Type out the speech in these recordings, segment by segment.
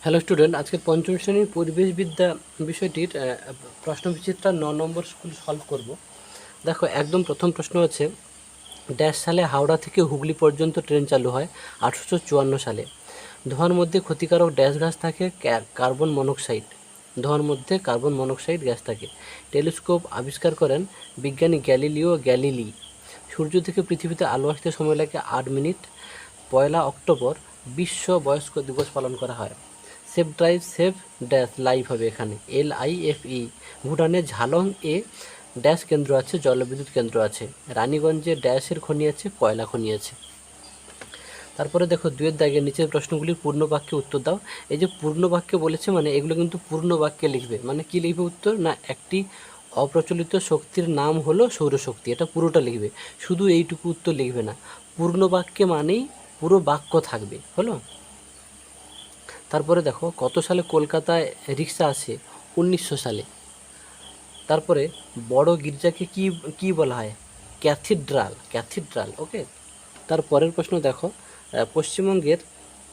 Hello student, আজকে পঞ্চম শ্রেণীর পরিবেশবিদ্যা বিষয়টির প্রশ্নবিচিত্রা 9 নম্বর স্কুল সলভ করব। দেখো, একদম প্রথম প্রশ্ন হচ্ছে, ড্যাশ সালে হাওড়া থেকে হুগলি পর্যন্ত ট্রেন চালু হয় 1854 সালে। ধোঁয়ার মধ্যে ক্ষতিকারক ড্যাশ গ্যাস থাকে কার্বন মনোক্সাইড। ধোঁয়ার মধ্যে কার্বন মনোক্সাইড গ্যাস থাকে। টেলিস্কোপ আবিষ্কার করেন বিজ্ঞানী গ্যালিলিও গ্যালিলি। সূর্য থেকে পৃথিবীতে আলো আসতে সময় লাগে 8 মিনিট। 1 অক্টোবর বিশ্ব বয়স্ক দিবস পালন করা হয়। Safe drive save dash live হবে এখানে LIFE। ভুটানের ঝালং এ ড্যাশ কেন্দ্র আছে, জলবিদ্যুৎ কেন্দ্র আছে। রানীগঞ্জে ড্যাশের খনি আছে, কয়লা খনি আছে। তারপরে দেখো, দুয়ের দাগের নিচের প্রশ্নগুলির পূর্ণ বাক্যে উত্তর দাও। এই যে পূর্ণ বাক্যে বলেছে, মানে এগুলো কিন্তু পূর্ণ বাক্যে লিখবে। মানে কি লিখবে উত্তর? না, একটি অপ্রচলিত শক্তির নাম হলো সৌরশক্তি, এটা পুরোটা লিখবে, শুধু এইটুকু উত্তর লিখবে না। পূর্ণ বাক্যে মানেই পুরো বাক্য থাকবে, হলো। তারপরে দেখো, কত সালে কলকাতায় রিক্সা আসে? 1900 সালে। তারপরে বড় গির্জাকে কি কি বলা হয়? Cathedral, cathedral. ওকে। তার পরের প্রশ্ন দেখো, পশ্চিমবঙ্গের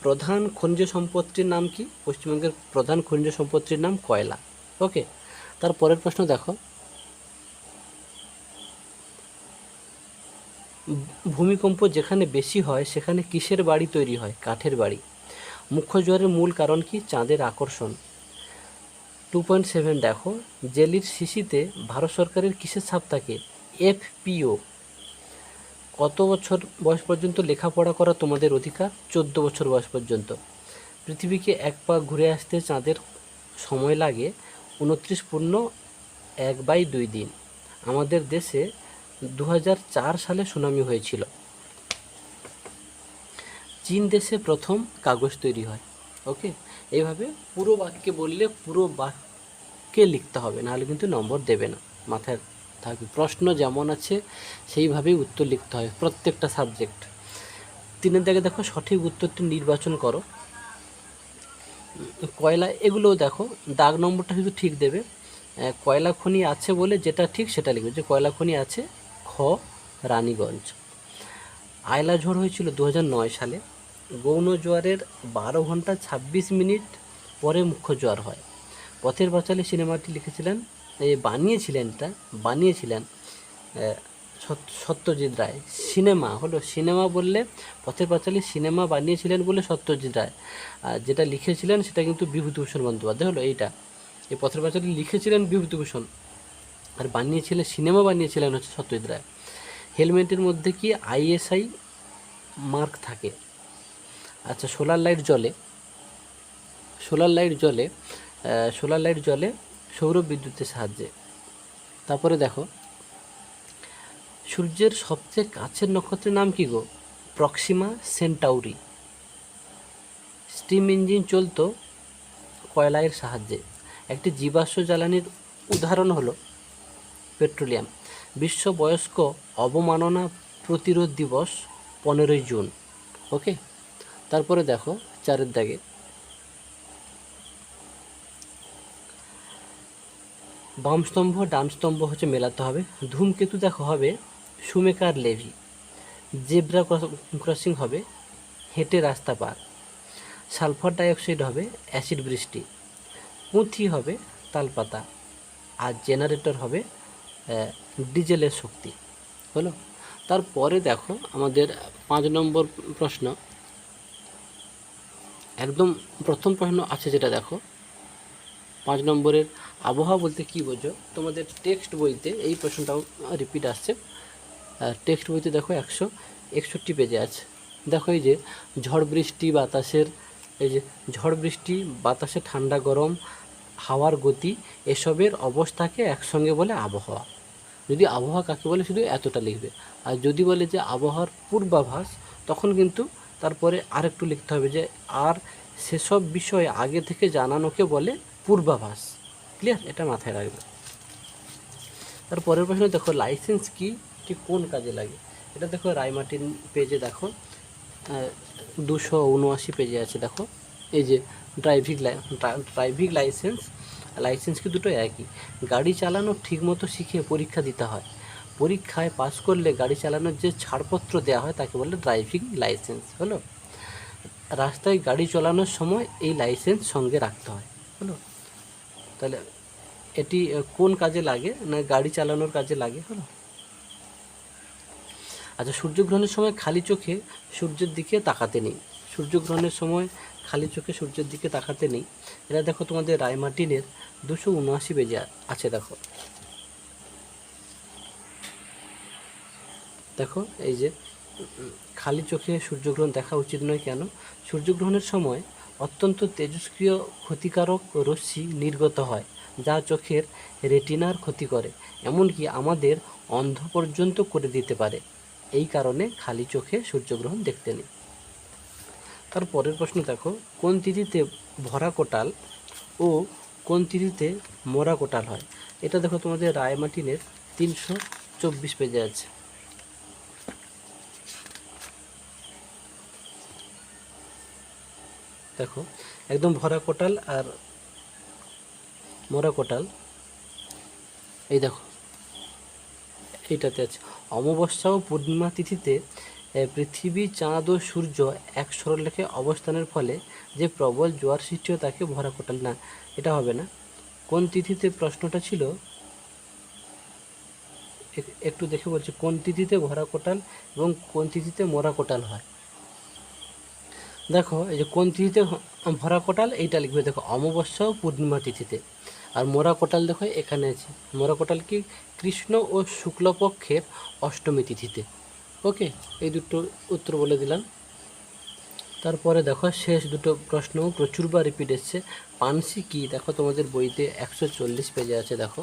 প্রধান খনিজ সম্পত্তির নাম কি? পশ্চিমবঙ্গের প্রধান খনিজ সম্পত্তির নাম কয়লা। ওকে। তার পরের প্রশ্ন দেখো, ভূমিকম্প যেখানে বেশি হয় সেখানে কিসের বাড়ি তৈরি হয়? কাঠের বাড়ি। মুখ্য জ্বরের মূল কারণ কি? চাঁদের আকর্ষণ। 2.7 দেখো, জেলির শিশিতে ভারত সরকারের কিসের ছাপ থাকে? FPO। কত বছর বয়স পর্যন্ত লেখাপড়া করা তোমাদের অধিকার? 14 বছর বয়স পর্যন্ত। পৃথিবীকে এক পা ঘুরে আসতে চাঁদের সময় লাগে 29.1/2 দিন। আমাদের দেশে 2004 সালে সুনামি হয়েছিল। চীন দেশে প্রথম কাগজ তৈরি হয়। ওকে। এইভাবে পুরো বাক্যে বললে পুরো বাক্যে লিখতে হবে, নাহলে কিন্তু নম্বর দেবে না। মাথায় থাকবে, প্রশ্ন যেমন আছে সেইভাবেই উত্তর লিখতে হয় প্রত্যেকটা সাবজেক্ট। 3 দাগে দেখো, সঠিক উত্তরটি নির্বাচন করো। কয়লা, এগুলোও দেখো, দাগ নম্বরটা শুধু ঠিক দেবে। কয়লা খনি আছে বলে যেটা ঠিক সেটা লিখবে, যে কয়লা খনি আছে খ রানীগঞ্জ। আয়লা ঝড় হয়েছিল 2009 সালে। গৌণ জোয়ারের 12 ঘন্টা 26 মিনিট পরে মুখ্য জোয়ার হয়। পথের পাঁচালী সিনেমাটি লিখেছিলেন, বানিয়েছিলেন সত্যজিৎ রায়। সিনেমা হলো, সিনেমা বললে পথের পাঁচালী সিনেমা বানিয়েছিলেন বলে সত্যজিৎ রায়, আর যেটা লিখেছিলেন সেটা কিন্তু বিভূতিভূষণ বন্দ্যোপাধ্যায়। হলো এইটা, এই পথের পাঁচালী লিখেছিলেন বিভূতিভূষণ, আর সিনেমা বানিয়েছিলেন হচ্ছে সত্যজিৎ রায়। হেলমেটের মধ্যে কি ISI মার্ক থাকে? আচ্ছা, সোলার লাইট জ্বলে সৌর বিদ্যুতের সাহায্যে। তারপরে দেখো, সূর্যের সবচেয়ে কাছের নক্ষত্রের নাম কি গো? Proxima Centauri. স্টিম ইঞ্জিন চলতো কয়লার সাহায্যে। একটি জীবাশ্ম জ্বালানির উদাহরণ হলো পেট্রোলিয়াম। বিশ্ব বয়স্ক অবমাননা প্রতিরোধ দিবস 15ই জুন। ওকে। তারপরে দেখো, 4 দাগে, বাম স্তম্ভ ডান স্তম্ভ হচ্ছে মেলাতে হবে। ধূমকেতু দেখো হবে শুমেকার লেভি। জেব্রা ক্রসিং হবে হেঁটে রাস্তা পার। সালফার ডাইঅক্সাইড হবে অ্যাসিড বৃষ্টি। পুঁথি হবে তালপাতা। আর জেনারেটর হবে ডিজেলের শক্তি। হলো। তারপরে দেখো, আমাদের 5 নম্বর প্রশ্ন, একদম প্রথম প্রশ্ন আছে যেটা দেখো 5 নম্বরের, আবহাওয়া বলতে কী বোঝো? তোমাদের টেক্সট বইতে এই প্রশ্নটাও রিপিট আসছে। টেক্সট বইতে দেখো 161 পেজে আছে। দেখো, এই যে ঝড় বৃষ্টি বাতাসে ঠান্ডা গরম হাওয়ার গতি, এসবের অবস্থাকে একসঙ্গে বলে আবহাওয়া। যদি আবহাওয়া কাকে বলে শুধু এতটা লিখবে। আর যদি বলে যে আবহাওয়ার পূর্বাভাস, তখন কিন্তু তারপরে আরেকটু লিখতে হবে যে আর সেসব বিষয়ে আগে থেকে জানানোকে বলে পূর্বাভাস। ক্লিয়ার? এটা মাথায় রাখবে। তার পরের প্রশ্ন দেখো, লাইসেন্স কি ঠিক কোন কাজে লাগে? এটা দেখো রায়মার্টিন পেজে দেখো 279 পেজে আছে। দেখো, এই যে ড্রাইভিং লাইসেন্স কি দুটো একই। গাড়ি চালানো ঠিকমতো শিখে পরীক্ষা দিতে হয়। পরীক্ষায় পাস করলে গাড়ি চালানোর যে ছাড়পত্র দেওয়া হয় তাকে বলে ড্রাইভিং লাইসেন্স। হলো। রাস্তায় গাড়ি চালানোর সময় এই লাইসেন্স সঙ্গে রাখতে হয়। হলো, তাহলে এটি কোন কাজে লাগে না গাড়ি চালানোর কাজে লাগে। হলো, আচ্ছা, সূর্যগ্রহণের সময় খালি চোখে সূর্যের দিকে তাকাতে নেই। সূর্যগ্রহণের সময় খালি চোখে সূর্যের দিকে তাকাতে নেই। এটা দেখো তোমাদের রায়মার্টিনের 279 পেজে আছে। দেখো দেখো এই যে খালি চোখে সূর্যগ্রহণ দেখা উচিত নয় কেন? সূর্যগ্রহণের সময় অত্যন্ত তেজস্ক্রিয় ক্ষতিকারক রশ্মি নির্গত হয়, যা চোখের রেটিনার ক্ষতি করে, এমনকি আমাদের অন্ধ পর্যন্ত করে দিতে পারে। এই কারণে খালি চোখে সূর্যগ্রহণ দেখতে নেই। তার পরের প্রশ্ন দেখো, কোন তিথিতে ভরা কোটাল ও কোন তিথিতে মরা কোটাল হয়? এটা দেখো তোমাদের রায়মার্টিনের 324 পেজে আছে। দেখো একদম ভরা কোটাল আর মরা কোটাল, এই দেখো এইটাতে আছে। অমাবস্যা ও পূর্ণিমা তিথিতে পৃথিবী, চাঁদ ও সূর্য এক সরলরেখে অবস্থানের ফলে যে প্রবল জোয়ার সৃষ্টি হয় তাকে ভরা কোটাল। না, এটা হবে না। কোন তিথিতে প্রশ্নটা ছিল একটু দেখে বলছি, কোন তিথিতে ভরা কোটাল এবং কোন তিথিতে মরা কোটাল হয়। দেখো এই যে কোন তিথিতে ভরা কোটাল এইটা লিখবে, দেখো অমাবস্যা ও পূর্ণিমা তিথিতে। আর মরা কোটাল দেখো এখানে আছে, মরা কোটাল কি কৃষ্ণ ও শুক্লপক্ষের অষ্টমী তিথিতে। ওকে, এই দুটো উত্তর বলে দিলাম। তারপরে দেখো শেষ দুটো প্রশ্ন প্রচুরবার রিপিট এসছে। পানসি কি? দেখো তোমাদের বইতে 140 পেজে আছে। দেখো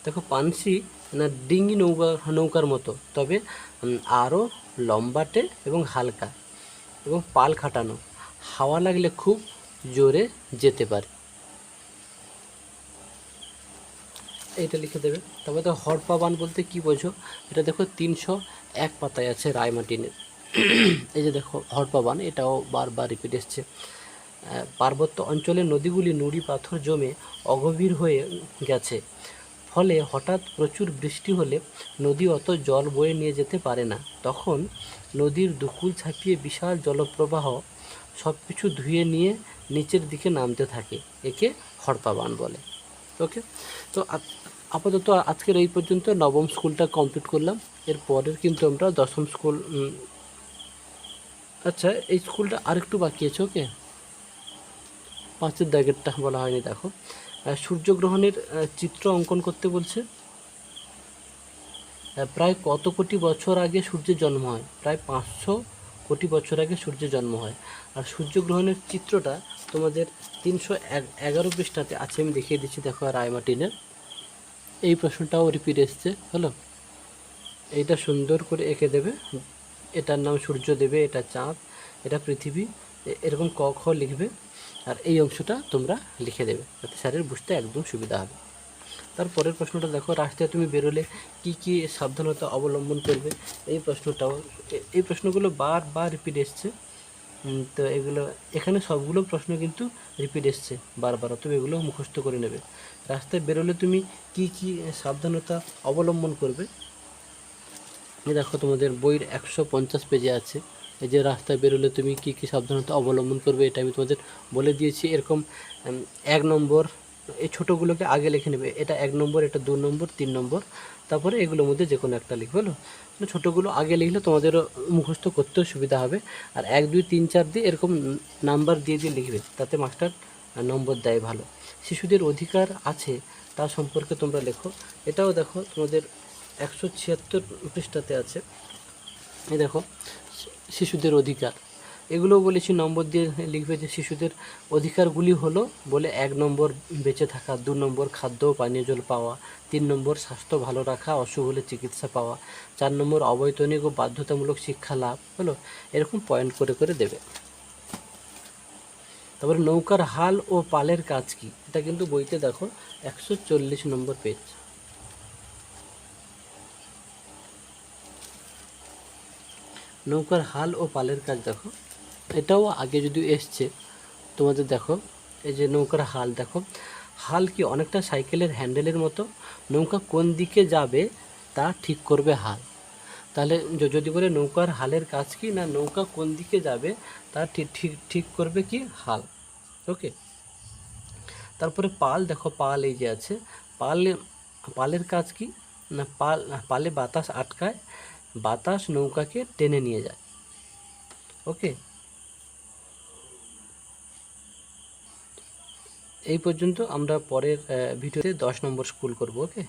দেখো পানসি না ডিঙ্গি নৌকার মতো, তবে আরও লম্বাটে এবং হালকা এবং পাল খাটানো, হাওয়া লাগলে খুব জোরে যেতে পারে। এইটা লিখে দেবে। তারপরে দেখো হড়পা বান বলতে কি বোঝো? এটা দেখো 301 পাতায় আছে রায়মার্টিনের। এই যে দেখো হড়পা বান, এটাও বারবার রিপিট এসছে। পার্বত্য অঞ্চলের নদীগুলি নুড়ি পাথর জমে অগভীর হয়ে গেছে, ফলে হঠাৎ প্রচুর বৃষ্টি হলে নদী অত জল বয়ে নিয়ে যেতে পারে না। তখন নদীর দুকুল ছাপিয়ে বিশাল জলপ্রবাহ সব কিছু ধুয়ে নিয়ে নিচের দিকে নামতে থাকে। একে হড়পা বান বলে। ওকে, তো আপাতত আজকের এই পর্যন্ত নবম স্কুলটা কমপ্লিট করলাম। এর পরের কিন্তু আমরা দশম স্কুল, আচ্ছা এই স্কুলটা আরেকটু বাকি আছে। ওকে, 5-এর দাগেরটা বলা হয়নি। দেখো সূর্যগ্রহণের চিত্র অঙ্কন করতে বলছে। প্রায় কত কোটি বছর আগে সূর্যের জন্ম হয়? প্রায় 500 কোটি বছর আগে সূর্যের জন্ম হয়। আর সূর্যগ্রহণের চিত্রটা তোমাদের 311 পৃষ্ঠাতে আছে, আমি দেখিয়ে দিচ্ছি। দেখো রায়মার্টিনের এই প্রশ্নটাও রিপিট এসছে। হলো, এইটা সুন্দর করে এঁকে দেবে। এটার নাম সূর্য দেবে, এটা চাঁদ, এটা পৃথিবী, এরকম ক খ লিখবে। আর এই অংশটা তোমরা লিখে দেবে, যাতে স্যারের বুঝতে একদম সুবিধা হবে। তারপরের প্রশ্নটা দেখো, রাস্তায় তুমি বেরোলে কি কি সাবধানতা অবলম্বন করবে? এই প্রশ্নটাও, এই প্রশ্নগুলো বারবার রিপিট এসছে। তো এগুলো এখানে সবগুলো প্রশ্ন কিন্তু রিপিট এসছে বারবার, তুমি এগুলো মুখস্থ করে নেবে। রাস্তায় বেরোলে তুমি কি কি সাবধানতা অবলম্বন করবে? এই দেখো তোমাদের বইয়ের 150 পেজে আছে। এই যে রাস্তায় বেরোলে তুমি কি কি সাবধানতা অবলম্বন করবে, এটা আমি তোমাদের বলে দিয়েছি। এরকম 1 নম্বর, এই ছোটোগুলোকে আগে লিখে নেবে। এটা 1 নম্বর, এটা 2 নম্বর, 3 নম্বর, তারপরে এগুলোর মধ্যে যে কোনো একটা লিখবে। হলো, ছোটোগুলো আগে লিখলে তোমাদেরও মুখস্থ করতেও সুবিধা হবে। আর 1, 2, 3, 4 দিয়ে এরকম নাম্বার দিয়ে দিয়ে লিখবে, তাতে মাস্টার নম্বর দেয় ভালো। শিশুদের অধিকার আছে তার সম্পর্কে তোমরা লেখো। এটাও দেখো তোমাদের 176 পৃষ্ঠাতে আছে। এই দেখো শিশুদের অধিকার, এগুলোও বলেছি নম্বর দিয়ে লিখবে। যে শিশুদের অধিকারগুলি হলো বলে 1 নম্বর বেঁচে থাকা, 2 নম্বর খাদ্য ও পানীয় জল পাওয়া, 3 নম্বর স্বাস্থ্য ভালো রাখা, অসুখ হলে চিকিৎসা পাওয়া, 4 নম্বর অবৈতনিক ও বাধ্যতামূলক শিক্ষা লাভ। হলো, এরকম পয়েন্ট করে করে দেবে। তারপরে নৌকার হাল ও পালের কাজ কি? এটা কিন্তু বইতে দেখো 140 নম্বর পেজ। নৌকার হাল ও পালের কাজ দেখো, এটাও আগে যদি এসছে তোমাদের। দেখো এই যে নৌকার হাল, দেখো হাল কি অনেকটা সাইকেলের হ্যান্ডেলের মতো, নৌকা কোন দিকে যাবে তা ঠিক করবে হাল। তাহলে যদি বলে নৌকার হালের কাজ কি, না নৌকা কোন দিকে যাবে তার ঠিক করবে কি হাল। ওকে, তারপরে পাল, দেখো পাল এই যে আছে, পালের কাজ কি, না পালে বাতাস আটকায়, বাতাস নৌকাকে টেনে নিয়ে যায়। ওকে, এই পর্যন্ত। আমরা পরের ভিডিওতে 10 নম্বর স্কুল করব। ওকে।